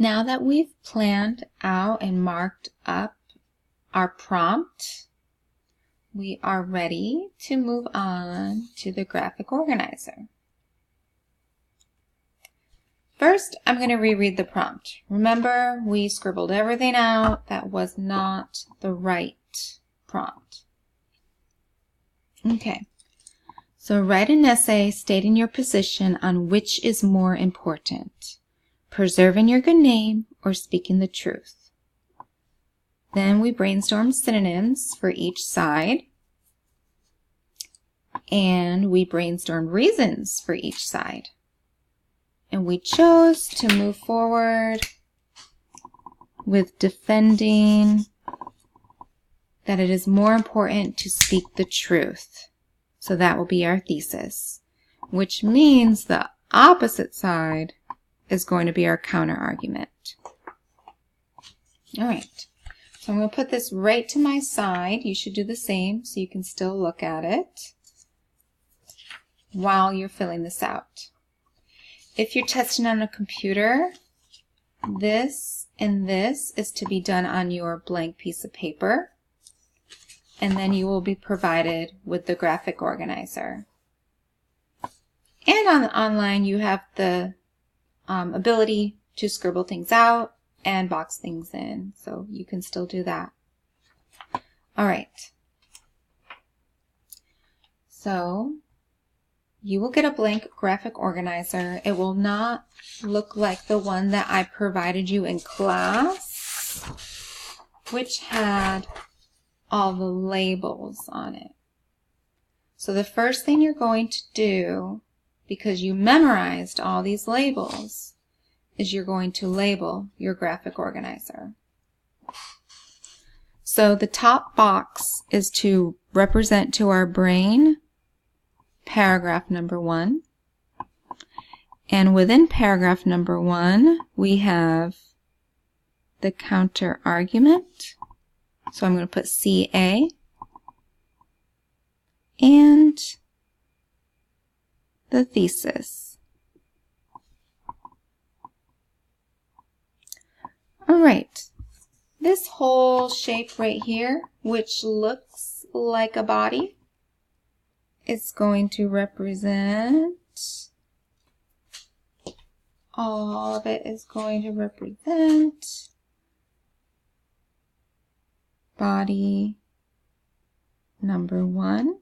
Now that we've planned out and marked up our prompt, we are ready to move on to the graphic organizer. First, I'm going to reread the prompt. Remember, we scribbled everything out that was not the right prompt. Okay, so write an essay stating your position on which is more important, preserving your good name or speaking the truth. Then we brainstormed synonyms for each side, and we brainstormed reasons for each side. And we chose to move forward with defending that it is more important to speak the truth. So that will be our thesis, which means the opposite side is going to be our counter argument. All right, so I'm going to put this right to my side. You should do the same so you can still look at it while you're filling this out. If you're testing on a computer, this and this is to be done on your blank piece of paper, and then you will be provided with the graphic organizer. And on the online, you have the ability to scribble things out and box things in, so you can still do that. All right. So you will get a blank graphic organizer. It will not look like the one that I provided you in class, which had all the labels on it. So the first thing you're going to do, because you memorized all these labels, is you're going to label your graphic organizer. So the top box is to represent to our brain paragraph number 1. And within paragraph number 1, we have the counter argument. So I'm going to put CA and the thesis. All right. This whole shape right here, which looks like a body, is going to represent, all of it is going to represent body number 1,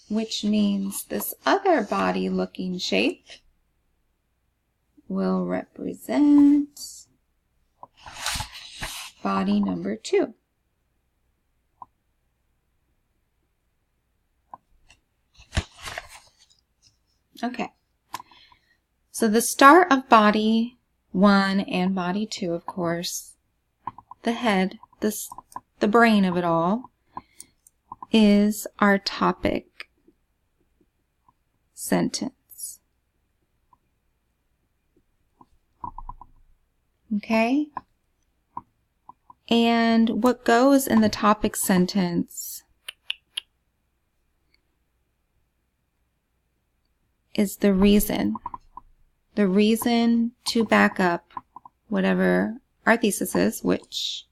which means this other body looking shape will represent body number 2. Okay, so the start of body 1 and body 2, of course, the head, the brain of it all, is our topic sentence. Okay? And what goes in the topic sentence is the reason to back up whatever our thesis is, which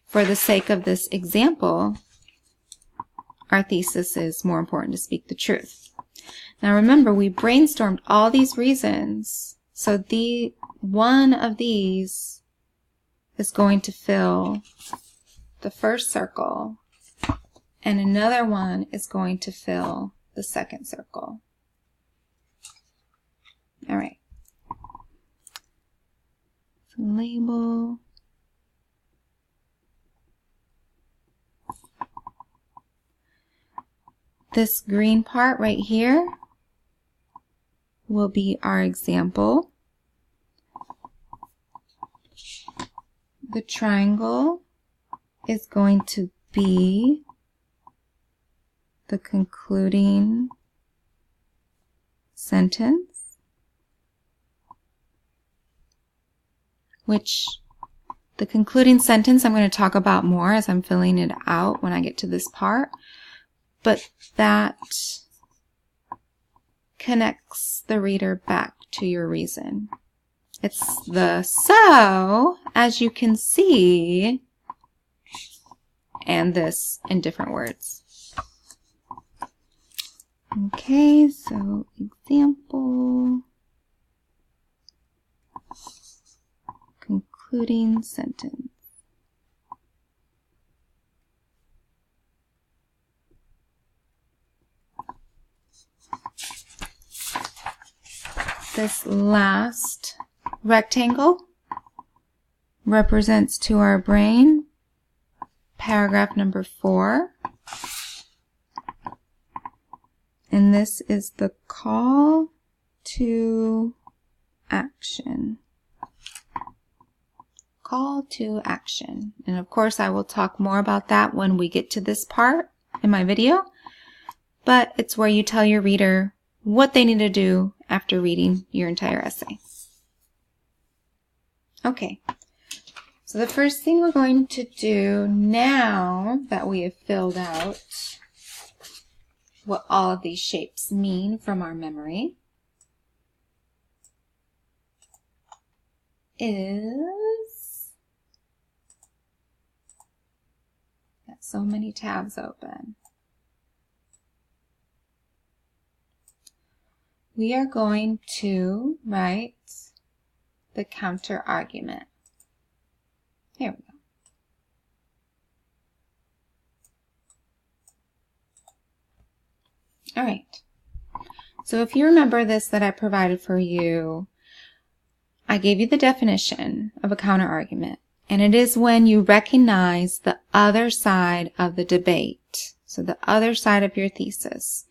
for the sake of this example, our thesis is more important to speak the truth. Now remember, we brainstormed all these reasons, so one of these is going to fill the first circle, and another one is going to fill the second circle. All right. So label. This green part right here will be our example. The triangle is going to be the concluding sentence, which the concluding sentence I'm going to talk about more as I'm filling it out when I get to this part, but that connects the reader back to your reason. It's the so, as you can see, and this in different words. Okay, so example, concluding sentence. This last rectangle represents to our brain paragraph number 4. And this is the call to action. Call to action. And of course, I will talk more about that when we get to this part in my video. But it's where you tell your reader what they need to do after reading your entire essay. Okay, so the first thing we're going to do now that we have filled out what all of these shapes mean from our memory is, got so many tabs open. We are going to write the counter argument. Here we go. All right. So if you remember this that I provided for you, I gave you the definition of a counter argument, and it is when you recognize the other side of the debate, so the other side of your thesis,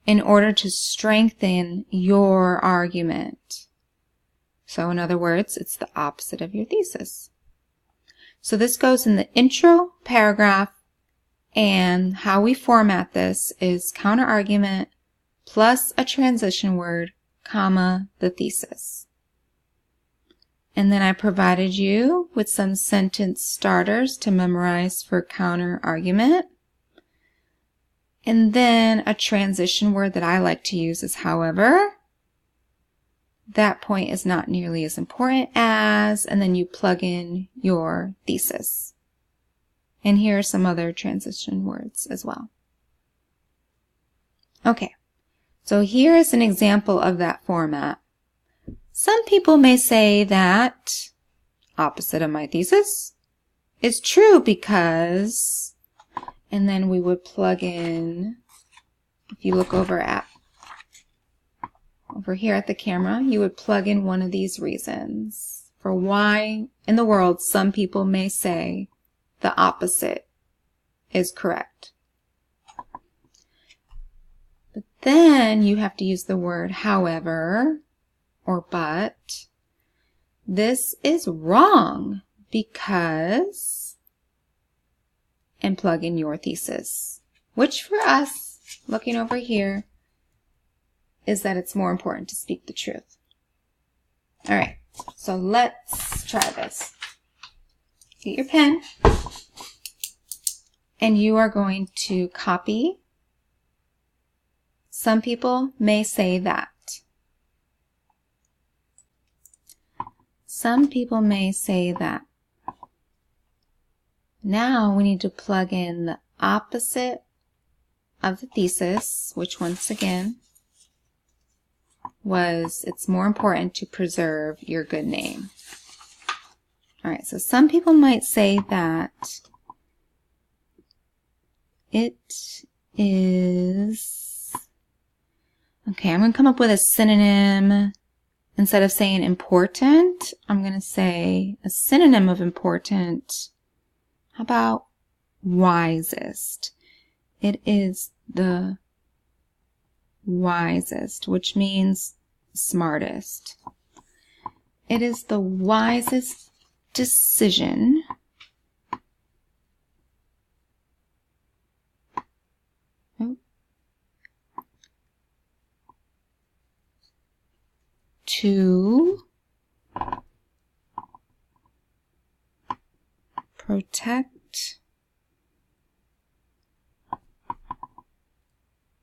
in order to strengthen your argument. So in other words, it's the opposite of your thesis. So this goes in the intro paragraph, and how we format this is counter argument plus a transition word, comma, the thesis. And then I provided you with some sentence starters to memorize for counter argument. And then a transition word that I like to use is however. That point is not nearly as important as, and then you plug in your thesis. And here are some other transition words as well. Okay, so here is an example of that format. Some people may say that opposite of my thesis is true because, and then we would plug in, if you look over here at the camera, you would plug in one of these reasons for why in the world some people may say the opposite is correct. But then you have to use the word however or but. This is wrong because, and plug in your thesis, which for us, looking over here, is that it's more important to speak the truth. All right, so let's try this. Get your pen, and you are going to copy. Some people may say that. Some people may say that. Now we need to plug in the opposite of the thesis, which once again was it's more important to preserve your good name. All right, so some people might say that it is, okay, I'm going to come up with a synonym. Instead of saying important, I'm going to say a synonym of important. How about wisest? It is the wisest, which means smartest. It is the wisest decision to protect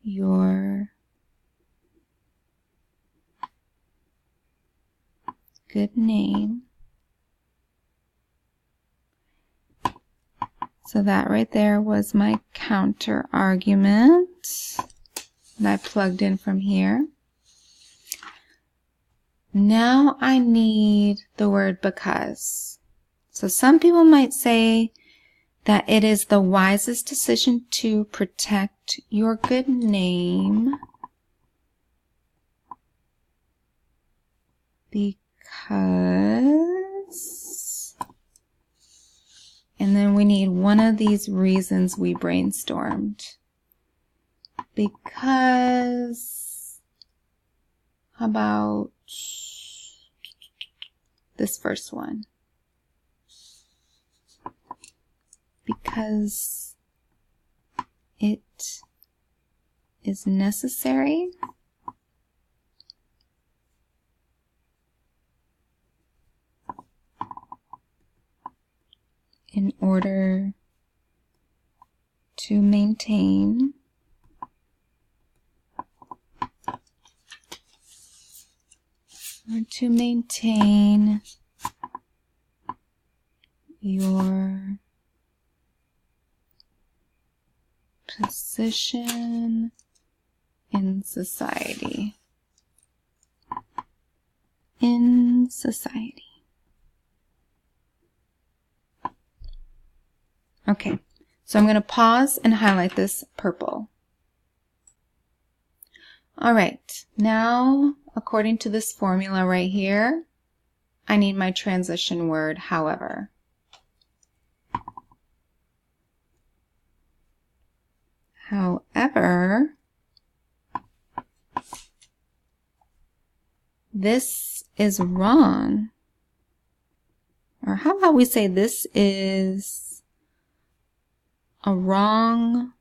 your good name. So that right there was my counter argument that I plugged in from here. Now I need the word because. So some people might say that it is the wisest decision to protect your good name because, and then we need one of these reasons we brainstormed. Because, how about this first one? Because it is necessary in order to maintain your position in society. In society. Okay, so I'm going to pause and highlight this purple. All right, now according to this formula right here, I need my transition word, however. However, this is wrong. Or how about we say this is a wrong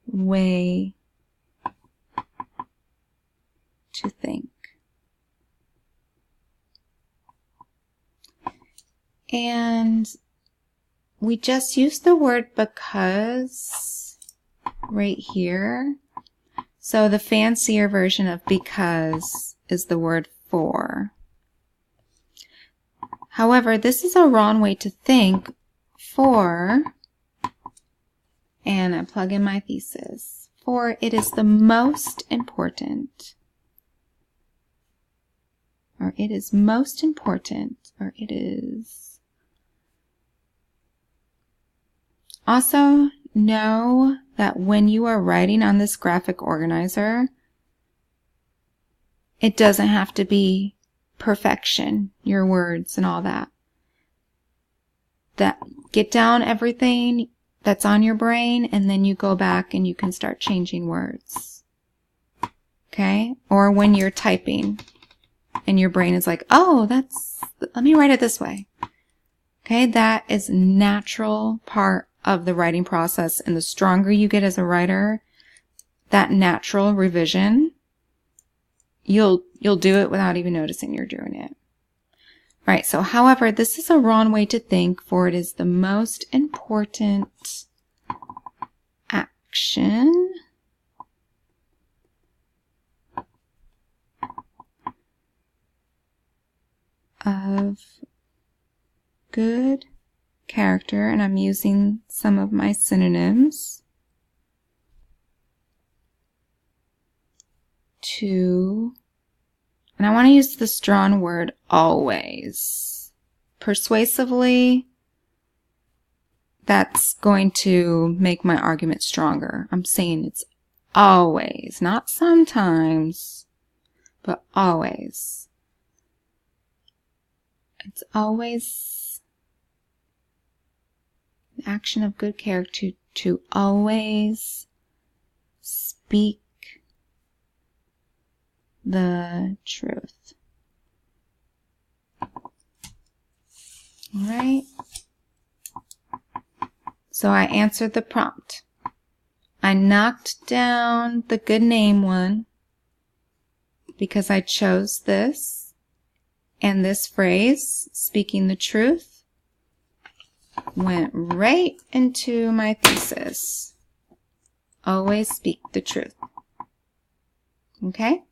way to think. And we just used the word because right here. So the fancier version of because is the word for. However, this is a wrong way to think for, and I plug in my thesis, for it is the most important, or it is most important, or it is. Also, know that when you are writing on this graphic organizer, it doesn't have to be perfection, your words and all that. Get down everything that's on your brain, and then you go back and you can start changing words. Okay? Or when you're typing and your brain is like, oh, let me write it this way. Okay? That is a natural part of the writing process, and the stronger you get as a writer, that natural revision, you'll do it without even noticing you're doing it. Right, so however, this is a wrong way to think, for it is the most important action of good character, and I'm using some of my synonyms, to, and I want to use the strong word always. Persuasively, that's going to make my argument stronger. I'm saying it's always, not sometimes, but always. It's always the action of good character to always speak the truth. All right. So I answered the prompt. I knocked down the good name one because I chose this, and this phrase, speaking the truth, went right into my thesis. Always speak the truth. Okay?